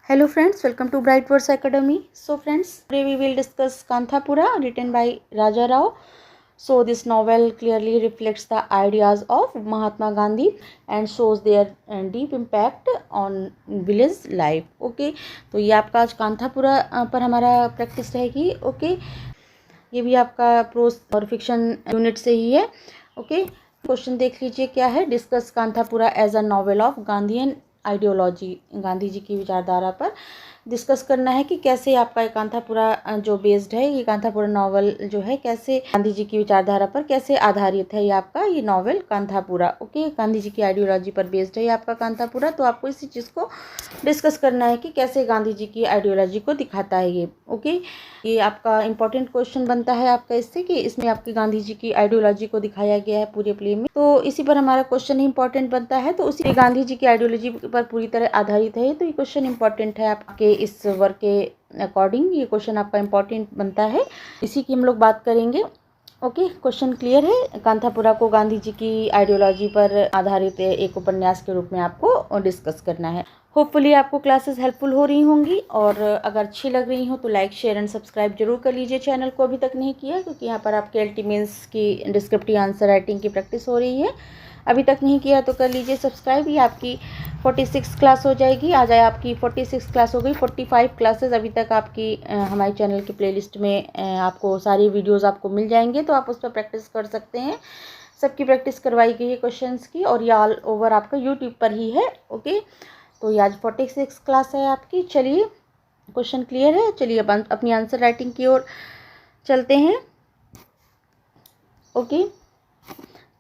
Hello friends, welcome to Bright Words Academy. So friends, today we will discuss Kanthapura written by Raja Rao. So this novel clearly reflects the ideas of Mahatma Gandhi and shows their deep impact on village life. Okay, तो ये आपका आज कांथापुरा पर हमारा practice रहेगी. Okay, ये भी आपका प्रोज और फिक्शन यूनिट से ही है. ओके, क्वेश्चन देख लीजिए क्या है. Discuss Kanthapura as a novel of Gandhian ideology. Gandhi ji की विचारधारा पर डिस्कस करना है कि कैसे आपका ये कांथापुरा जो बेस्ड है, ये कांथापुरा नॉवल जो है कैसे गांधी जी की विचारधारा पर कैसे आधारित है. ये आपका ये नॉवल कांथापुरा. ओके, गांधी जी की आइडियोलॉजी पर बेस्ड है ये आपका कांथापुरा. तो आपको इसी चीज़ को डिस्कस करना है कि कैसे गांधी जी की आइडियोलॉजी को दिखाता है ये. ओके, ये आपका इंपॉर्टेंट क्वेश्चन बनता है आपका इससे कि इसमें आपकी गांधी जी की आइडियोलॉजी को दिखाया गया है पूरे प्ले में. तो इसी पर हमारा क्वेश्चन इंपॉर्टेंट बनता है. तो उसी गांधी जी की आइडियोलॉजी पर पूरी तरह आधारित है. तो ये क्वेश्चन इंपॉर्टेंट है आपके इस वर्क के अकॉर्डिंग. ये क्वेश्चन आपका इंपॉर्टेंट बनता है, इसी की हम लोग बात करेंगे. ओके, क्वेश्चन क्लियर है. कांथापुरा को गांधी जी की आइडियोलॉजी पर आधारित एक उपन्यास के रूप में आपको डिस्कस करना है. होपफुली आपको क्लासेस हेल्पफुल हो रही होंगी, और अगर अच्छी लग रही हो तो लाइक शेयर एंड सब्सक्राइब जरूर कर लीजिए चैनल को, अभी तक नहीं किया, क्योंकि यहाँ पर आपके एलटी मेंस की डिस्क्रिप्टिव आंसर राइटिंग की प्रैक्टिस हो रही है. अभी तक नहीं किया तो कर लीजिए सब्सक्राइब. ये आपकी 46 क्लास हो जाएगी. आ जाए आपकी 46 क्लास हो गई. 45 क्लासेस अभी तक आपकी हमारे चैनल की प्लेलिस्ट में आपको सारी वीडियोस आपको मिल जाएंगे, तो आप उस पर प्रैक्टिस कर सकते हैं. सबकी प्रैक्टिस करवाई गई है क्वेश्चंस की, और ये ऑल ओवर आपका यूट्यूब पर ही है. ओके, तो ये आज 46 क्लास है आपकी. चलिए, क्वेश्चन क्लियर है. चलिए अब अपनी आंसर राइटिंग की ओर चलते हैं. Okay,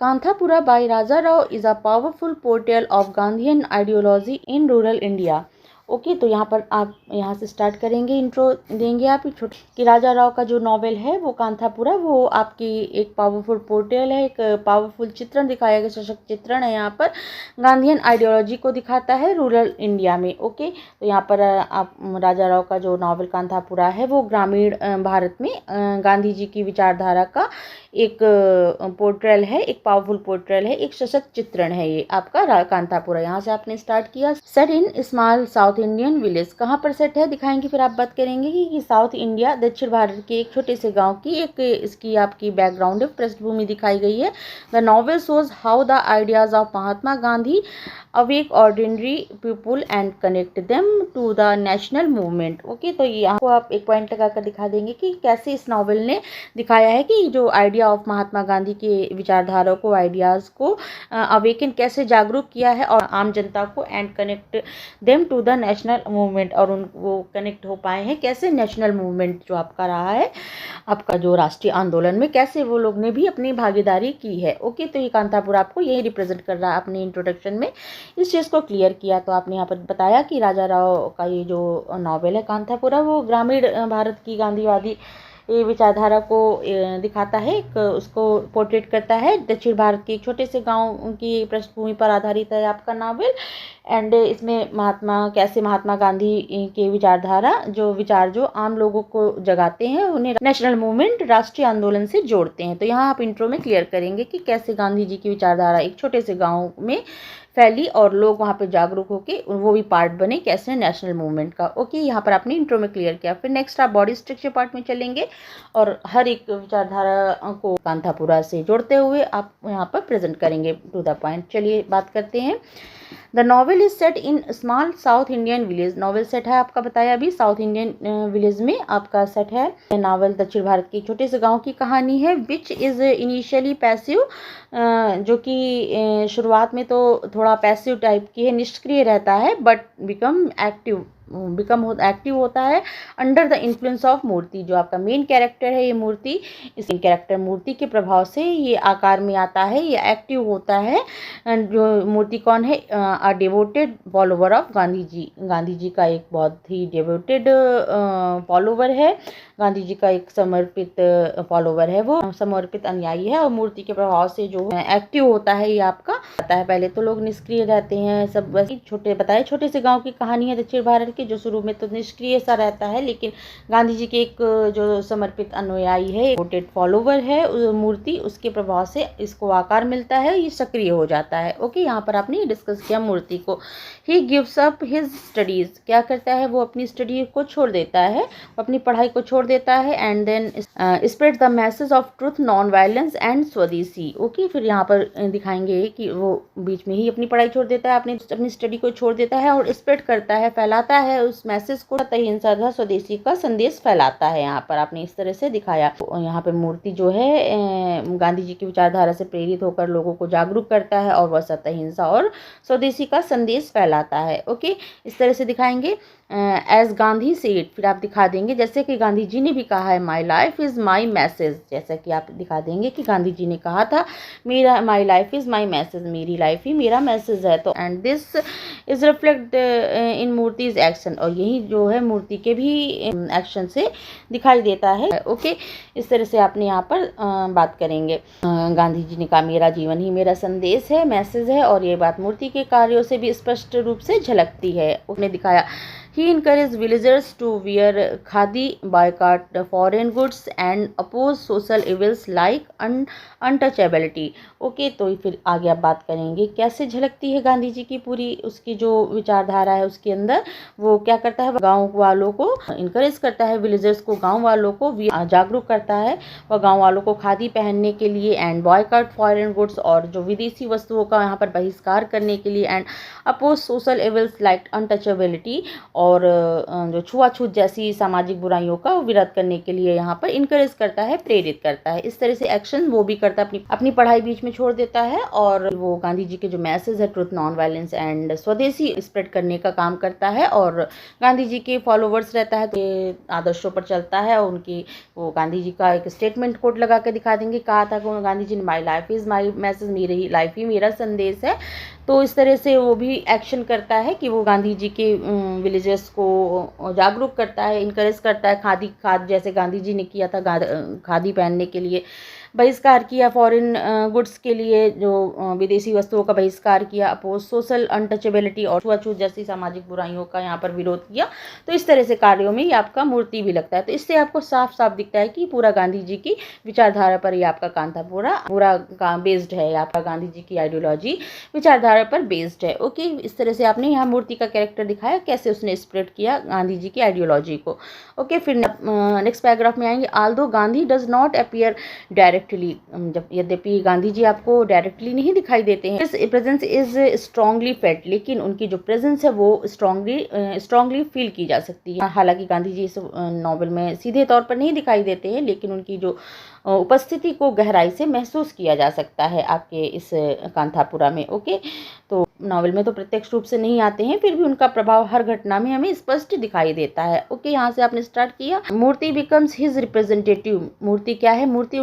Kanthapura by Raja Rao is a powerful portrayal of Gandhian ideology in rural India. Okay, तो यहाँ पर आप यहाँ से स्टार्ट करेंगे. इंट्रो देंगे आप छोटे कि राजा राव का जो नॉवेल है वो कांथापुरा, वो आपकी एक पावरफुल पोर्ट्रेल है, एक पावरफुल चित्रण दिखाया गया, सशक्त चित्रण है. यहाँ पर गांधीयन आइडियोलॉजी को दिखाता है रूरल इंडिया में. ओके, तो यहाँ पर आप राजा राव का जो नॉवेल कांथापुरा है वो ग्रामीण भारत में गांधी जी की विचारधारा का एक पोर्ट्रेल है, एक पावरफुल पोर्ट्रेल है, एक सशक्त चित्रण है ये आपका कांथापुरा. यहाँ से आपने स्टार्ट किया. Set in small south Indian village. कहाँ पर सेट है दिखाएंगे, फिर आप बात करेंगे कि साउथ इंडिया दक्षिण भारत के एक छोटे से गांव की एक इसकी आपकी बैकग्राउंड है, पृष्ठभूमि दिखाई गई है. The novel shows how the ideas of Mahatma Gandhi awake ordinary people and connect them to the national movement. Okay, तो यहाँ को आप एक पॉइंट लगाकर दिखा देंगे कि कैसे इस नॉवेल ने दिखाया है कि जो आइडिया ऑफ महात्मा गांधी के विचारधारा को, आइडियाज को अवेकन कैसे जागरूक किया है, और आम जनता को, and connect them to the national movement, और उन वो कनेक्ट हो पाए हैं कैसे नेशनल मूवमेंट जो आपका रहा है, आपका जो राष्ट्रीय आंदोलन में कैसे वो लोग ने भी अपनी भागीदारी की है. ओके, तो ये कांथापुरा आपको यही रिप्रेजेंट कर रहा है. अपने इंट्रोडक्शन में इस चीज़ को क्लियर किया. तो आपने यहाँ पर बताया कि राजा राव का ये जो नॉवेल है कांथापुरा वो ग्रामीण भारत की गांधीवादी विचारधारा को दिखाता है, उसको पोर्ट्रेट करता है. दक्षिण भारत के एक छोटे से गांव की पृष्ठभूमि पर आधारित है आपका नॉवेल. एंड इसमें कैसे महात्मा गांधी के विचारधारा जो आम लोगों को जगाते हैं, उन्हें नेशनल मूवमेंट, राष्ट्रीय आंदोलन से जोड़ते हैं. तो यहाँ आप इंट्रो में क्लियर करेंगे कि कैसे गांधी जी की विचारधारा एक छोटे से गाँव में फैली और लोग वहाँ पे जागरूक होके वो भी पार्ट बने कैसे नेशनल मूवमेंट का. ओके, यहाँ पर आपने इंट्रो में क्लियर किया. फिर नेक्स्ट आप बॉडी स्ट्रक्चर पार्ट में चलेंगे, और हर एक विचारधारा को कांथापुरा से जोड़ते हुए आप यहाँ पर प्रेजेंट करेंगे टू द पॉइंट. चलिए बात करते हैं. The novel is set in small south Indian village. Novel set है आपका बताया अभी साउथ इंडियन विलेज में आपका सेट है. नॉवेल दक्षिण भारत के छोटे से गांव की कहानी है. विच इज इनिशियली पैसिव, जो कि शुरुआत में तो थोड़ा पैसिव टाइप की है, निष्क्रिय रहता है, बट बिकम एक्टिव होता है अंडर द इन्फ्लुएंस ऑफ मूर्ति. जो आपका मेन कैरेक्टर है ये मूर्ति, इस कैरेक्टर मूर्ति के प्रभाव से ये आकार में आता है, ये एक्टिव होता है. जो मूर्ति कौन है, a devoted follower of Gandhi ji. Gandhi ji का एक बहुत ही डिवोटेड फॉलोवर है, गांधी जी का एक समर्पित फॉलोवर है, वो समर्पित अनुयायी है, और मूर्ति के प्रभाव से जो एक्टिव होता है ये आपका आता है. पहले तो लोग निष्क्रिय रहते हैं, सब छोटे से गांव की कहानी है दक्षिण भारत की, जो शुरू में तो निष्क्रिय सा रहता है, लेकिन गांधी जी के एक जो समर्पित अनुयायी है, डिवोटेड फॉलोवर है मूर्ति, उसके प्रभाव से इसको आकार मिलता है, ये सक्रिय हो जाता है. ओके, यहाँ पर आपने डिस्कस किया मूर्ति को। He gives up his studies, क्या करता है वो अपनी स्टडी को छोड़ देता है, अपनी पढ़ाई को छोड़ देता है। And then spread the message of truth, non violence and swadeshi. Okay, फिर यहाँ पर दिखाएंगे कि वो बीच में ही अपनी पढ़ाई छोड़ देता है, अपनी स्टडी को छोड़ देता है और स्प्रेड करता है, फैलाता है उस मैसेज को, अहिंसा तथा स्वदेशी का संदेश फैलाता है। यहाँ पर आपने इस तरह से दिखाया। यहाँ पे मूर्ति जो है गांधी जी की विचारधारा से प्रेरित होकर लोगों को जागरूक करता है और वह सत्य, अहिंसा और स्वदेशी का संदेश फैलाता है। ओके, इस तरह से दिखाएंगे। एज गांधी सेड, फिर आप दिखा देंगे जैसे कि गांधी जी ने भी कहा है, my life is my message, जैसा कि आप दिखा देंगे कि गांधी जी ने कहा था मेरा my life is my message, मेरी लाइफ ही मेरा मैसेज है। तो and this is reflect in मूर्तिज action, और यही जो है मूर्ति के भी एक्शन से दिखाई देता है। ओके, इस तरह से आपने यहाँ पर बात करेंगे। गांधी जी ने कहा मेरा जीवन ही मेरा संदेश है, मैसेज है, और ये बात मूर्ति के कार्यों से भी स्पष्ट रूप से झलकती है। उसने दिखाया He encouraged villagers to wear khadi, boycott foreign goods and oppose social evils like untouchability. Okay, तो फिर आगे आप बात करेंगे कैसे झलकती है गांधी जी की पूरी उसकी जो विचारधारा है उसके अंदर। वो क्या करता है, गांव वालों को इनकरेज करता है, विलेजर्स को, गांव वालों को जागरूक करता है। वह गांव वालों को खादी पहनने के लिए एंड बॉयकॉट फॉरेन गुड्स, और जो विदेशी वस्तुओं का यहाँ पर बहिष्कार करने के लिए, and oppose social evils like untouchability, और जो छुआछूत जैसी सामाजिक बुराइयों का विरोध करने के लिए यहाँ पर इनकरेज करता है, प्रेरित करता है। इस तरह से एक्शन वो भी करता है, अपनी पढ़ाई बीच में छोड़ देता है और वो गांधी जी के जो मैसेज है ट्रुथ, नॉन वायलेंस एंड स्वदेशी स्प्रेड करने का काम करता है। और गांधी जी के फॉलोवर्स रहता है तो ये आदर्शों पर चलता है। और उनकी वो गांधी जी का एक स्टेटमेंट कोट लगा के दिखा देंगे, कहा था कि गांधी जी ने my life is my message, मेरी लाइफ ही मेरा संदेश है। तो इस तरह से वो भी एक्शन करता है कि वो गांधी जी के विलेजर्स को जागरूक करता है, इनकरेज करता है। खाद जैसे गांधी जी ने किया था, खादी पहनने के लिए बहिष्कार किया, फॉरेन गुड्स के लिए जो विदेशी वस्तुओं का बहिष्कार किया, अपोज सोशल अनटचेबिलिटी और छुआछूत जैसी सामाजिक बुराइयों का यहाँ पर विरोध किया। तो इस तरह से कार्यों में ये आपका मूर्ति भी लगता है। तो इससे आपको साफ साफ दिखता है कि पूरा गांधी जी की विचारधारा पर ये आपका कांथा पूरा बेस्ड है, आपका गांधी जी की आइडियोलॉजी विचारधारा पर बेस्ड है। ओके, इस तरह से आपने यहाँ मूर्ति का कैरेक्टर दिखाया, कैसे उसने स्प्रेड किया गांधी जी की आइडियोलॉजी को। ओके, फिर नेक्स्ट पैराग्राफ में आएंगे। Aldous Gandhi does not appear directly, जब यद्यपि गांधी जी आपको डायरेक्टली नहीं दिखाई देते हैं, his presence is strongly felt, लेकिन उनकी जो प्रेजेंस है वो स्ट्रांगली फील की जा सकती है। हालांकि गांधी जी इस नॉवल में सीधे तौर पर नहीं दिखाई देते हैं, लेकिन उनकी जो उपस्थिति को गहराई से महसूस किया जा सकता है आपके इस कांथापुरा में। ओके, तो नॉवल में तो प्रत्यक्ष रूप से नहीं आते हैं, फिर भी उनका प्रभाव हर घटना में हमें स्पष्ट दिखाई देता है। ओके, यहाँ से आपने स्टार्ट किया। मूर्ति बिकम्स हिज रिप्रेजेंटेटिव, मूर्ति क्या है, मूर्ति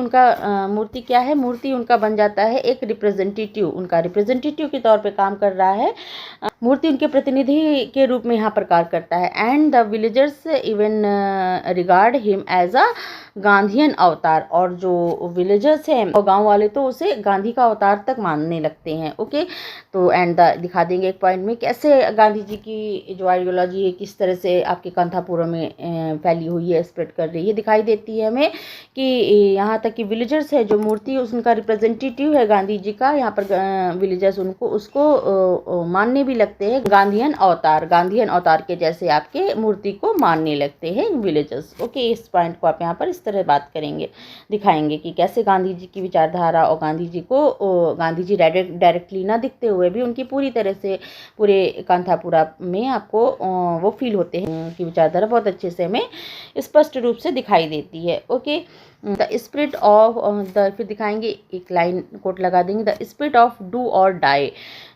उनका बन जाता है एक रिप्रेजेंटेटिव, उनका रिप्रेजेंटेटिव के तौर पे काम कर रहा है। मूर्ति उनके प्रतिनिधि के रूप में यहाँ पर कार्य करता है। And the villagers even regard him as a Gandhian avatar, और जो विलेजर्स हैं और गांव वाले तो उसे गांधी का अवतार तक मानने लगते हैं। ओके, तो एंड दिखा देंगे एक पॉइंट में कैसे गांधी जी की जो आइडियोलॉजी है किस तरह से आपके कांथापुरा में फैली हुई है, स्प्रेड कर रही है, दिखाई देती है हमें कि यहाँ तक कि विलेजर्स है, जो मूर्ति उनका रिप्रेजेंटेटिव है गांधी जी का, यहाँ पर विलेजर्स उसको मानने भी लगते हैं, गांधीयन अवतार के जैसे आपके मूर्ति को मानने लगते हैं विलेजर्स। ओके, इस पॉइंट को आप यहाँ पर इस तरह बात करेंगे, दिखाएंगे कि कैसे गांधी जी की विचारधारा और गांधी जी डायरेक्टली ना दिखते हुए भी उनकी पूरी तरह से पूरे कांथापुरा में आपको वो फील होते हैं कि विचारधारा बहुत अच्छे से हमें स्पष्ट रूप से दिखाई देती है। Okay, the spirit of the, फिर दिखाएंगे एक लाइन कोट लगा देंगे, द स्पिरिट ऑफ डू और डाई,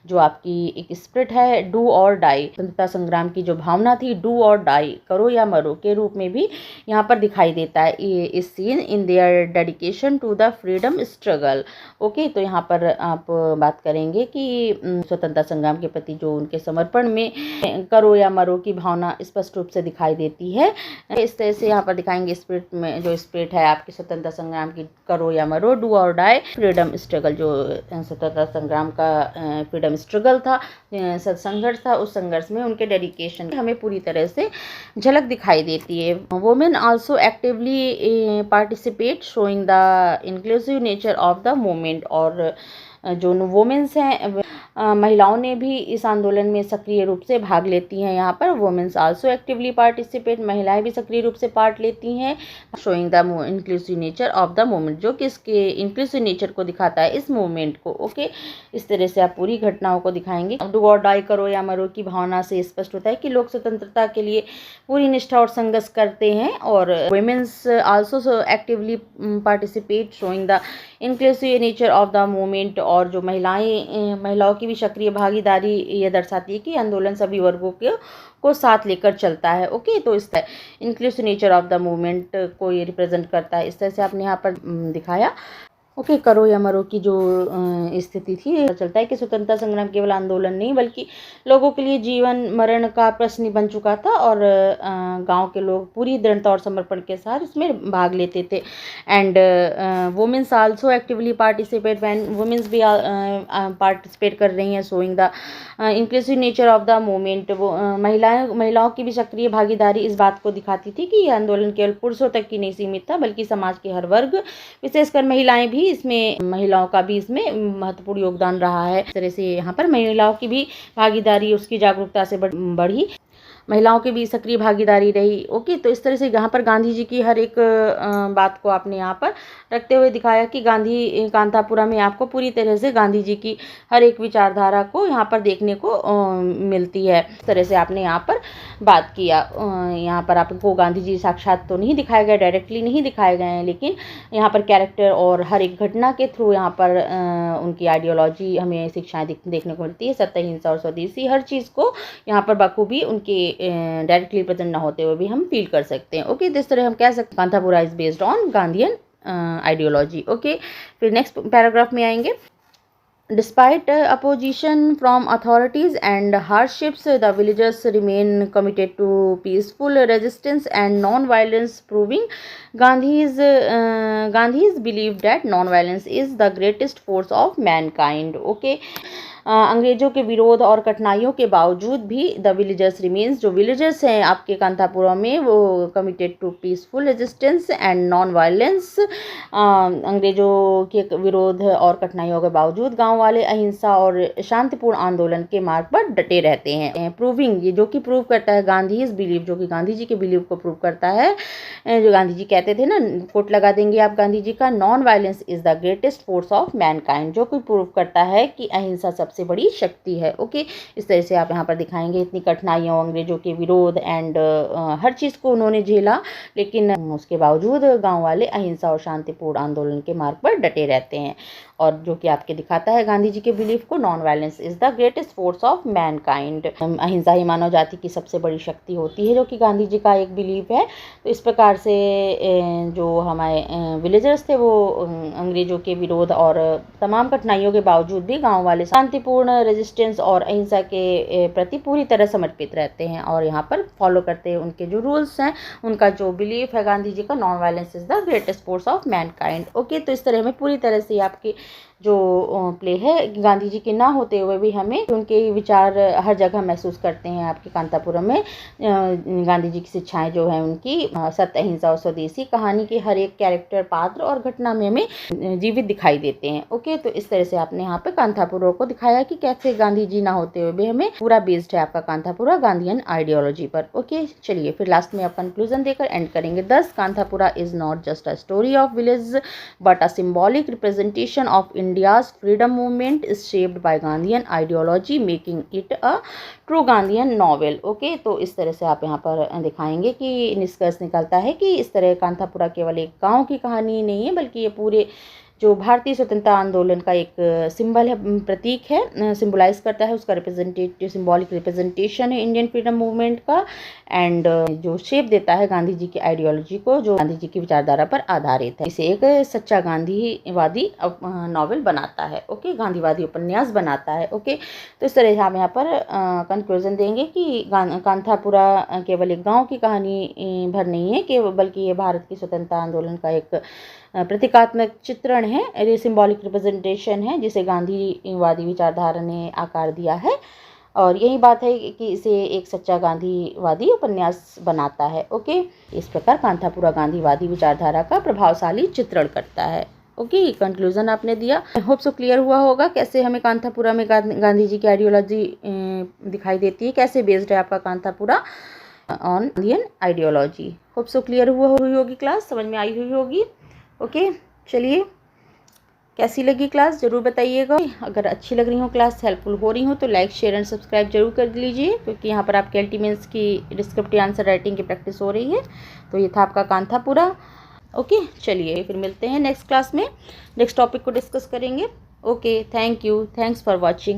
जो आपकी एक स्पिरिट है डू और डाई, स्वतंत्रता संग्राम की जो भावना थी, डू और डाई, करो या मरो के रूप में भी यहाँ पर दिखाई देता है। Is seen in their dedication to the freedom struggle. Okay, तो यहाँ पर आप बात करेंगे कि स्वतंत्रता संग्राम के प्रति जो उनके समर्पण में करो या मरो की भावना स्पष्ट रूप से दिखाई देती है। इस तरह से यहाँ पर दिखाएंगे स्पिरिट में जो स्पिरिट है आपकी स्वतंत्रता संग्राम की, करो या मरो, डू और डाई, फ्रीडम स्ट्रगल, जो स्वतंत्रता संग्राम का फ्रीडम स्ट्रगल था, संघर्ष था, उस संघर्ष में उनके डेडिकेशन हमें पूरी तरह से झलक दिखाई देती है। Women also actively participate showing the inclusive nature of the movement, और जो वुमेन्स हैं महिलाओं ने भी इस आंदोलन में सक्रिय रूप से भाग लेती हैं। यहाँ पर वुमेन्स आल्सो एक्टिवली पार्टिसिपेट, महिलाएं भी सक्रिय रूप से पार्ट लेती हैं। Showing the inclusive nature of the movement, जो कि इसके इंक्लूसिव नेचर को दिखाता है इस मूवमेंट को। ओके, इस तरह से आप पूरी घटनाओं को दिखाएंगे। डू और डाई, करो या मरो की भावना से स्पष्ट होता है कि लोग स्वतंत्रता के लिए पूरी निष्ठा और संघर्ष करते हैं। और womens also actively participate, showing the inclusive nature of the movement. और जो महिलाओं की भी सक्रिय भागीदारी ये दर्शाती है कि आंदोलन सभी वर्गों को साथ लेकर चलता है। ओके, तो इस तरह inclusive nature of the movement को ये रिप्रेजेंट करता है। इस तरह से आपने यहाँ पर दिखाया। ओके, करो या मरो की जो स्थिति थी, चलता है कि स्वतंत्रता संग्राम केवल आंदोलन नहीं बल्कि लोगों के लिए जीवन मरण का प्रश्न बन चुका था। और गांव के लोग पूरी दृढ़ता और समर्पण के साथ इसमें भाग लेते थे। And womens also actively participate, when womens भी पार्टिसिपेट कर रही हैं, showing the inclusive nature of the movement. वो महिलाओं की भी सक्रिय भागीदारी इस बात को दिखाती थी कि यह आंदोलन केवल पुरुषों तक ही नहीं सीमित था बल्कि समाज के हर वर्ग, विशेषकर महिलाएं भी इसमें, महिलाओं का भी इसमें महत्वपूर्ण योगदान रहा है। इस तरह से यहाँ पर महिलाओं की भी भागीदारी, उसकी जागरूकता से बढ़ी, महिलाओं की भी सक्रिय भागीदारी रही। ओके, तो इस तरह से यहाँ पर गांधी जी की हर एक बात को आपने यहाँ पर रखते हुए दिखाया कि कांतापुरा में आपको पूरी तरह से गांधी जी की हर एक विचारधारा को यहाँ पर देखने को मिलती है। इस तरह से आपने यहाँ पर बात किया। यहाँ पर आपको गांधी जी साक्षात तो नहीं दिखाए गए, डायरेक्टली नहीं दिखाए गए हैं, लेकिन यहाँ पर कैरेक्टर और हर एक घटना के थ्रू यहाँ पर उनकी आइडियोलॉजी हमें शिक्षाएं देखने को मिलती है। सत्य, अहिंसा और स्वदेशी, हर चीज़ को यहाँ पर बखूबी उनके डायरेक्टली प्रेजेंट ना होते हुए भी हम फील कर सकते हैं। ओके, तो इस तरह हम कह सकते हैं Kanthapura is based on Gandhian ideology. Okay, फिर नेक्स्ट पैराग्राफ में आएंगे। Despite opposition from authorities and hardships, the villagers remain committed to peaceful resistance and non-violence, proving Gandhi's belief that non-violence is the greatest force of mankind. Okay. अंग्रेजों के विरोध और कठिनाइयों के बावजूद भी द विलेजर्स रिमेन्स, जो विलेजर्स हैं आपके कांतापुरा में, वो committed to peaceful resistance and non violence. अंग्रेजों के विरोध और कठिनाइयों के बावजूद गांव वाले अहिंसा और शांतिपूर्ण आंदोलन के मार्ग पर डटे रहते हैं। प्रूविंग, ये जो कि प्रूव करता है गांधी इज बिलीव, जो कि गांधी जी के बिलीव को प्रूव करता है। जो गांधी जी कहते थे ना, कोट लगा देंगे आप गांधी जी का, non violence is the greatest force of Mankind, जो कि प्रूव करता है कि अहिंसा सबसे बड़ी शक्ति है। ओके, इस तरह से आप यहाँ पर दिखाएंगे इतनी कठिनाइयों, अंग्रेजों के विरोध एंड हर चीज़ को उन्होंने झेला, लेकिन उसके बावजूद गांव वाले अहिंसा और शांतिपूर्ण आंदोलन के मार्ग पर डटे रहते हैं। और जो कि आपके दिखाता है गांधी जी के बिलीफ को, non violence is the greatest force of Mankind, अहिंसा ही मानव जाति की सबसे बड़ी शक्ति होती है, जो कि गांधी जी का एक बिलीफ है। तो इस प्रकार से जो हमारे विलेजर्स थे वो अंग्रेजों के विरोध और तमाम कठिनाइयों के बावजूद भी गाँव वाले शांतिपूर्ण रेजिस्टेंस और अहिंसा के प्रति पूरी तरह समर्पित रहते हैं और यहाँ पर फॉलो करते हैं उनके जो रूल्स हैं, उनका जो बिलीफ है गांधी जी का, non violence is the greatest force of Mankind. Okay, तो इस तरह में पूरी तरह से आपकी जो प्ले है गांधी जी के ना होते हुए भी हमें उनके विचार हर जगह महसूस करते हैं। आपके कांतापुरम में गांधी जी की शिक्षाएं जो हैं उनकी सत्य, अहिंसा और स्वदेशी, कहानी के हर एक कैरेक्टर, पात्र और घटना में हमें जीवित दिखाई देते हैं। ओके, तो इस तरह से आपने यहाँ पे कांतापुरा को दिखाया कि कैसे गांधी जी ना होते हुए भी हमें पूरा बेस्ड है आपका कांतापुरा गांधीयन आइडियोलॉजी पर। ओके, चलिए फिर लास्ट में आप कंक्लूजन देकर एंड करेंगे। दस Kanthapura is not just a story of village but a symbolic representation of India's freedom movement is shaped by Gandhian ideology, making it a true Gandhian novel. Okay, तो इस तरह से आप यहाँ पर दिखाएंगे कि निष्कर्ष निकलता है कि इस तरह कांतापुरा केवल एक गांव की कहानी नहीं है, बल्कि ये पूरे जो भारतीय स्वतंत्रता आंदोलन का एक सिंबल है, प्रतीक है, सिंबलाइज करता है, उसका रिप्रेजेंटेटिव सिंबॉलिक रिप्रेजेंटेशन है इंडियन फ्रीडम मूवमेंट का, एंड जो शेप देता है गांधी जी की आइडियोलॉजी को, जो गांधी जी की विचारधारा पर आधारित है। इसे एक सच्चा गांधीवादी नॉवेल बनाता है। ओके, गांधीवादी उपन्यास बनाता है। ओके, तो इस तरह से हम यहाँ पर कंक्लूजन देंगे कि कांतापुरा केवल एक गाँव की कहानी भर नहीं है कि बल्कि ये भारत की स्वतंत्रता आंदोलन का एक प्रतीकात्मक चित्रण है, सिंबॉलिक रिप्रेजेंटेशन है, जिसे गांधीवादी विचारधारा ने आकार दिया है। और यही बात है कि इसे एक सच्चा गांधीवादी उपन्यास बनाता है। ओके, इस प्रकार कांतापुरा गांधीवादी विचारधारा का प्रभावशाली चित्रण करता है। ओके, कंक्लूजन आपने दिया। आई होप सो क्लियर हुआ होगा कैसे हमें कांथापुरा में गांधी जी की आइडियोलॉजी दिखाई देती है, कैसे बेस्ड है आपका Kanthapura on Gandhian ideology. Hope so clear हुई होगी, क्लास समझ में आई हुई होगी। ओके, चलिए कैसी लगी क्लास ज़रूर बताइएगा। अगर अच्छी लग रही हो क्लास, हेल्पफुल हो रही हो तो लाइक शेयर एंड सब्सक्राइब जरूर कर लीजिए, क्योंकि यहाँ पर आपके अल्टीमेंट्स की डिस्क्रिप्टिव आंसर राइटिंग की प्रैक्टिस हो रही है। तो ये था आपका कांथापुरा। ओके, चलिए फिर मिलते हैं नेक्स्ट क्लास में, नेक्स्ट टॉपिक को डिस्कस करेंगे। Okay, thank you, thanks for watching.